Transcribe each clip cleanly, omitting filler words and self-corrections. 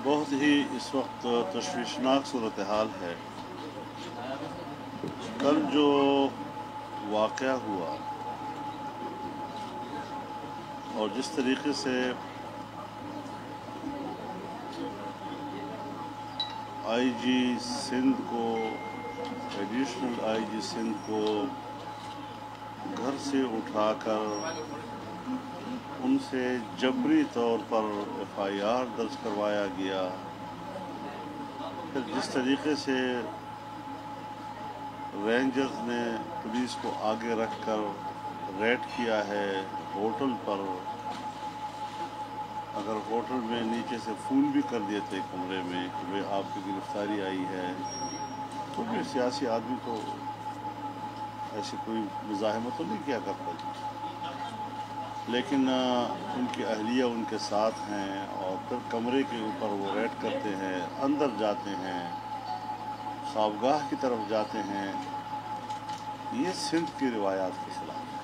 बहुत ही इस वक्त तशवीशनाक सूरत हाल है। कल जो वाक़या हुआ और जिस तरीके से आईजी सिंध को, एडिशनल आईजी सिंध को घर से उठाकर उनसे जबरी तौर पर एफआईआर दर्ज करवाया गया, फिर जिस तरीके से रेंजर्स ने पुलिस को आगे रखकर रेड किया है होटल पर, अगर होटल में नीचे से फ़ोन भी कर दिए थे कमरे में कि भाई आपकी गिरफ्तारी आई है, तो भी सियासी आदमी तो ऐसी कोई मुज़ाहमत तो नहीं किया करता। लेकिन उनकी अहलिया उनके साथ हैं और फिर कमरे के ऊपर वो रेड करते हैं, अंदर जाते हैं, ख्वाबगाह की तरफ जाते हैं। ये सिंध की रिवायात के खिलाफ है।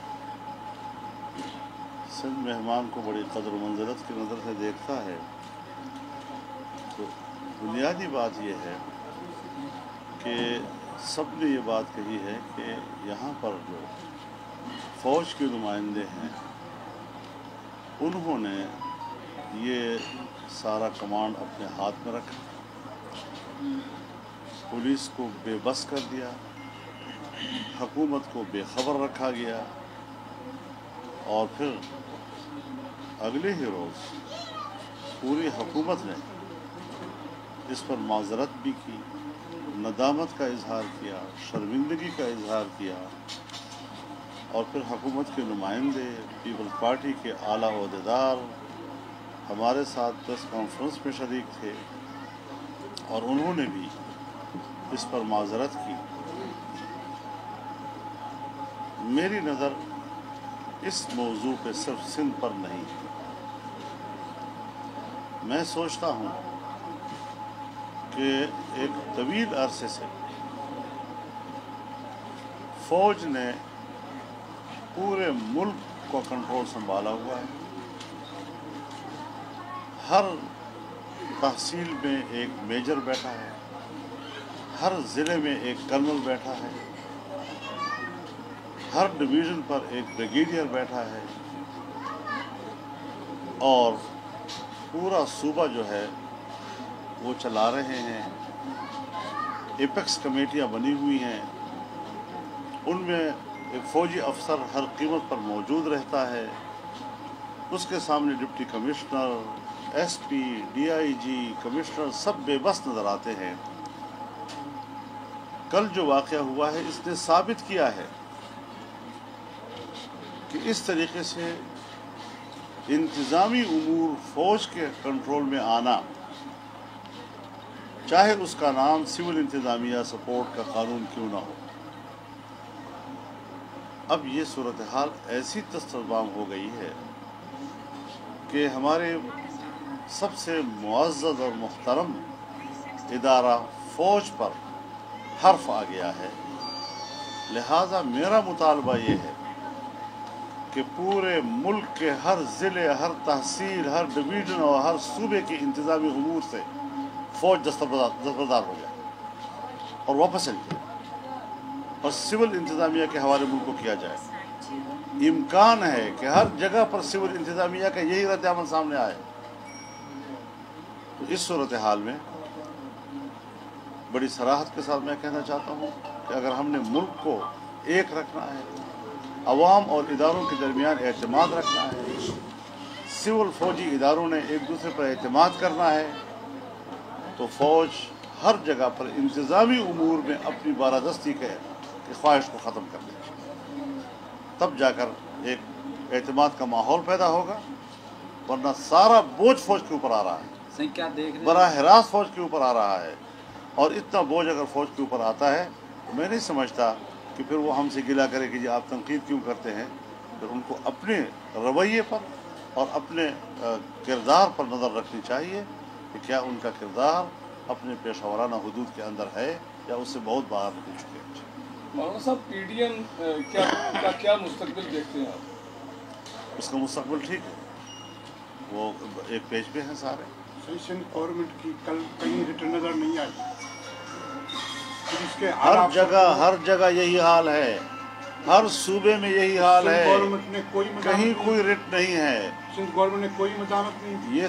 सिंध मेहमान को बड़ी कदर मंज़रत की नज़र से देखता है। तो बुनियादी बात यह है कि सब ने ये बात कही है कि यहाँ पर जो फ़ौज के नुमाइंदे हैं उन्होंने ये सारा कमांड अपने हाथ में रखा, पुलिस को बेबस कर दिया, हुकूमत को बेखबर रखा गया और फिर अगले ही रोज़ पूरी हुकूमत ने इस पर माज़रत भी की, नदामत का इजहार किया, शर्मिंदगी का इजहार किया और फिर हुकूमत के नुमाइंदे, पीपल्स पार्टी के आला ओहदेदार हमारे साथ प्रेस कॉन्फ्रेंस में शरीक थे और उन्होंने भी इस पर माज़रत की। मेरी नज़र इस मौजू पे सिर्फ सिंध पर नहीं है। मैं सोचता हूँ कि एक तवील अरसे से फ़ौज ने पूरे मुल्क को कंट्रोल संभाला हुआ है। हर तहसील में एक मेजर बैठा है, हर ज़िले में एक कर्नल बैठा है, हर डिवीज़न पर एक ब्रिगेडियर बैठा है और पूरा सूबा जो है वो चला रहे हैं। एपेक्स कमेटियाँ बनी हुई हैं, उनमें एक फ़ौजी अफसर हर कीमत पर मौजूद रहता है। उसके सामने deputy commissioner, SP, DIG, commissioner सब बेबस नज़र आते हैं। कल जो वाक़या हुआ है इसने साबित किया है कि इस तरीके से इंतज़ामी उमूर फ़ौज के कंट्रोल में आना, चाहे उसका नाम सिविल इंतज़ामिया सपोर्ट का कानून क्यों ना हो। अब ये सूरत हाल ऐसी तस्तबाम हो गई है कि हमारे सबसे मुअज़्ज़ज़ और मुहतरम इदारा फ़ौज पर हर्फ आ गया है। लिहाजा मेरा मुतालबा ये है कि पूरे मुल्क के हर ज़िले, हर तहसील, हर डिवीज़न और हर सूबे के इंतज़ामी उमूर से फ़ौज दस्तबरदार हो जाए और वापस चली जाए और सिविल इंतज़ामिया के हवाले मुल्क को किया जाए। इम्कान है कि हर जगह पर सिविल इंतज़ामिया का यही रद्द-ए-अमल सामने आए। तो इस सूरत हाल में बड़ी सराहत के साथ मैं कहना चाहता हूँ कि अगर हमने मुल्क को एक रखना है, अवाम और इदारों के दरमियान एतमाद रखना है, सिविल फ़ौजी इदारों ने एक दूसरे पर एतमाद करना है, तो फ़ौज हर जगह पर इंतज़ामी उमूर में अपनी बारादस्ती के ख्वाहिश को ख़त्म कर दे, तब जाकर एक एतमाद का माहौल पैदा होगा। वरना सारा बोझ फ़ौज के ऊपर आ रहा है, क्या देख रहे बराह रास्त फ़ौज के ऊपर आ रहा है। और इतना बोझ अगर फ़ौज के ऊपर आता है तो मैं नहीं समझता कि फिर वो हमसे गिला करे कि जी आप तनकीद क्यों करते हैं। फिर उनको अपने रवैये पर और अपने किरदार पर नज़र रखनी चाहिए कि क्या उनका किरदार अपने पेशा वराना हुदूद के अंदर है या उससे बहुत बाहर निकल चुके हैं। मौलाना साहब, पीडीएम क्या मुस्तकबिल देखते हैं आप? उसका मुस्तकबिल ठीक है, वो एक पेज पे हैं सारे। सिंध गवर्नमेंट की कल कहीं रिटर्न नजर नहीं आई। इसके हर जगह यही हाल है, हर सूबे में यही हाल है, गवर्नमेंट ने कहीं कोई रिट नहीं है। सिंध गवर्नमेंट ने कोई मदामत नहीं।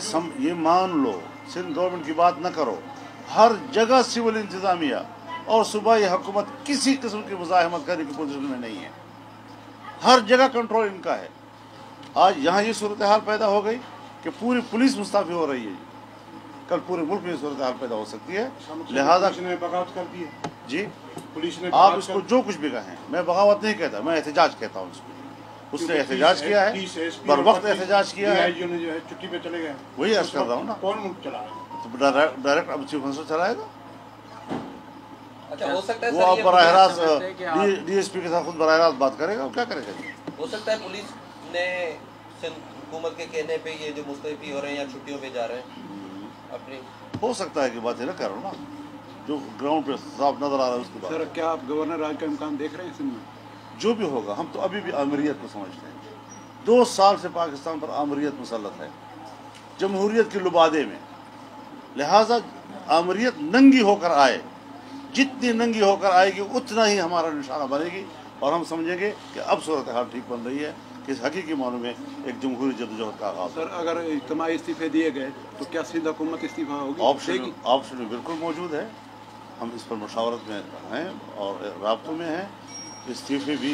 ये मान लो, सिंध गवर्नमेंट की बात न करो, हर जगह सिविल इंतजामिया और सूबाई हुकूमत किसी किस्म की मुजाहिमत करने की पोजीशन में नहीं है। हर जगह कंट्रोल इनका है। आज यहाँ ये सूरत हाल पैदा हो गई कि पूरी पुलिस मुस्तफ़ी हो रही है। कल पूरे मुल्क में सूरत हाल पैदा हो सकती है। लिहाजा पुलिस ने बगावत कर दी है जी, पुलिस ने आप इसको जो कुछ भी कहें, मैं बगावत नहीं कहता, मैं एहतजाज कहता हूँ इसको। उसने एहतजाज किया है, बर वक्त एहतजाज किया है, जो है छुट्टी पे चले गए। वही अर्ज कर रहा हूँ ना। कौन मुल्क चला रहा है? तो डायरेक्ट अब चीफ मिनिस्टर चलाएगा। अच्छा, हो सकता है वो आप बराह रास्त DSP के साथ खुद बराह रास्त बात करेगा, क्या करेगा? हो सकता है पुलिस ने सिंध हुकूमत के कहने पे ये जो मुस्तफी हो रहे हैं या छुट्टियों पे जा रहे हैं अपनी, हो सकता है कि बात है ना, करो ना, जो ग्राउंड पे साफ नजर आ रहा है उसके बाद। सर, क्या आप गवर्नर राज का इम्कान देख रहे हैं सिंध में? जो भी होगा, हम तो अभी भी आमरीत को समझते हैं। 2 साल से पाकिस्तान पर आमरीत मुसल्लत है, जमहूरियत के लुबादे में। लिहाजा आमरीत नंगी होकर आए, जितनी नंगी होकर आएगी उतना ही हमारा निशाना बनेगी और हम समझेंगे कि अब सूरत हाल ठीक बन रही है, कि इस हकीकी मानों में एक जमहूरी जद्दोजहद का आगाज़। सर, अगर इज्तिमाई इस्तीफे दिए गए तो क्या सिंध हुकूमत इस्तीफा होगी? ऑप्शन में बिल्कुल मौजूद है। हम इस पर मुशावरत में हैं और राब्तों में हैं। इस्तीफे भी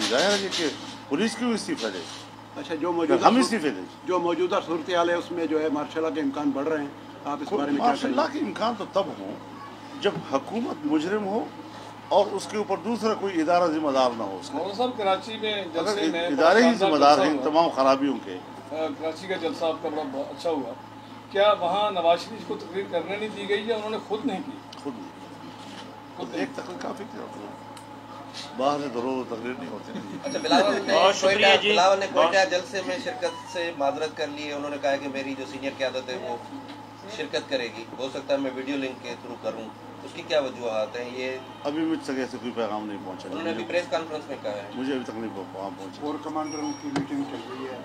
जाहिर है कि पुलिस क्यों इस्तीफा दे। अच्छा, हम इस्तीफे दें, जो मौजूदा सूरत हाल है उसमें जो है मार्शल लॉ के इम्कान बढ़ रहे हैं, आप इस बारे में क्या मार्शल लॉ के इम्कान तो तब हों जब हुकूमत मुजरिम हो और उसके ऊपर दूसरा कोई इदारा जिम्मेदार ना हो उसका। सब कराची में जलसे में इदारे ही जिम्मेदार हैं तमाम खराबियों के। कराची का जलसा आपका बड़ा अच्छा हुआ, क्या वहाँ नवाज शरीफ को तकरीर करने नहीं दी गई या उन्होंने खुद नहीं की? खुद एक तकरीर काफी थी, बाहर से रोज तकरीर नहीं होती। अच्छा, बिलावल ने कोयटा जलसे में शिरकत से माजरत कर ली है। उन्होंने कहा कि मेरी जो सीनियर क़यादत है वो शिरकत करेगी, हो सकता है मैं वीडियो लिंक के थ्रू करूं, उसकी क्या वजूहत हैं? ये अभी मुझ तक ऐसे कोई पैगाम नहीं पहुंचा। उन्होंने अभी प्रेस कॉन्फ्रेंस में कहा है, मुझे अभी तक नहीं पहुंचा। कोर कमांडरों की मीटिंग चल रही है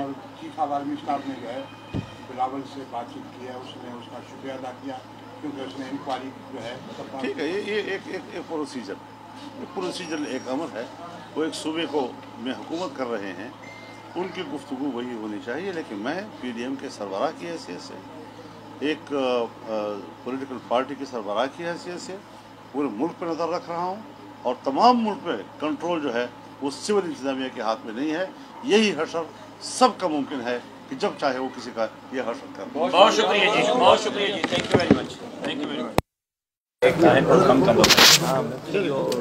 और चीफ ऑफ आर्मी स्टाफ ने जो है बिलावल से बातचीत की है, उसने उसका शुक्रिया अदा किया क्योंकि उसने इंक्वायरी जो है। ठीक है, ये एक प्रोसीजर एक अमल है। वो एक सूबे को में हुकूमत कर रहे हैं, उनकी गुफ्तगू वही होनी चाहिए। लेकिन मैं PDM के सरबराह की हैसियत से, एक पॉलिटिकल पार्टी की सरबराह की हैसियत से पूरे मुल्क पर नज़र रख रहा हूँ और तमाम मुल्क पे कंट्रोल जो है वो सिविल इंतजामिया के हाथ में नहीं है। यही हशर सबका मुमकिन है कि जब चाहे वो किसी का ये हशर कर। बहुत शुक्रिया जी, बहुत शुक्रिया जी, thank you very much, thank you very much. कम कंदो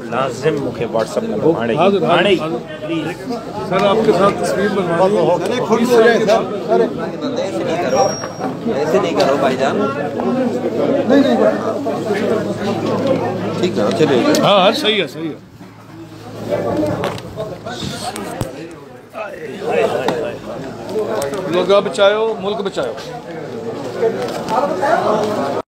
लाजिम मुखे व्हाट्सएप में हाणे प्लीज सर आपके साथ तस्वीर बनवानी है। ऐसे नहीं करो भाईजान, ठीक है चलिए। हाँ सही है, सही है। लोग बचाओ, मुल्क बचाओ।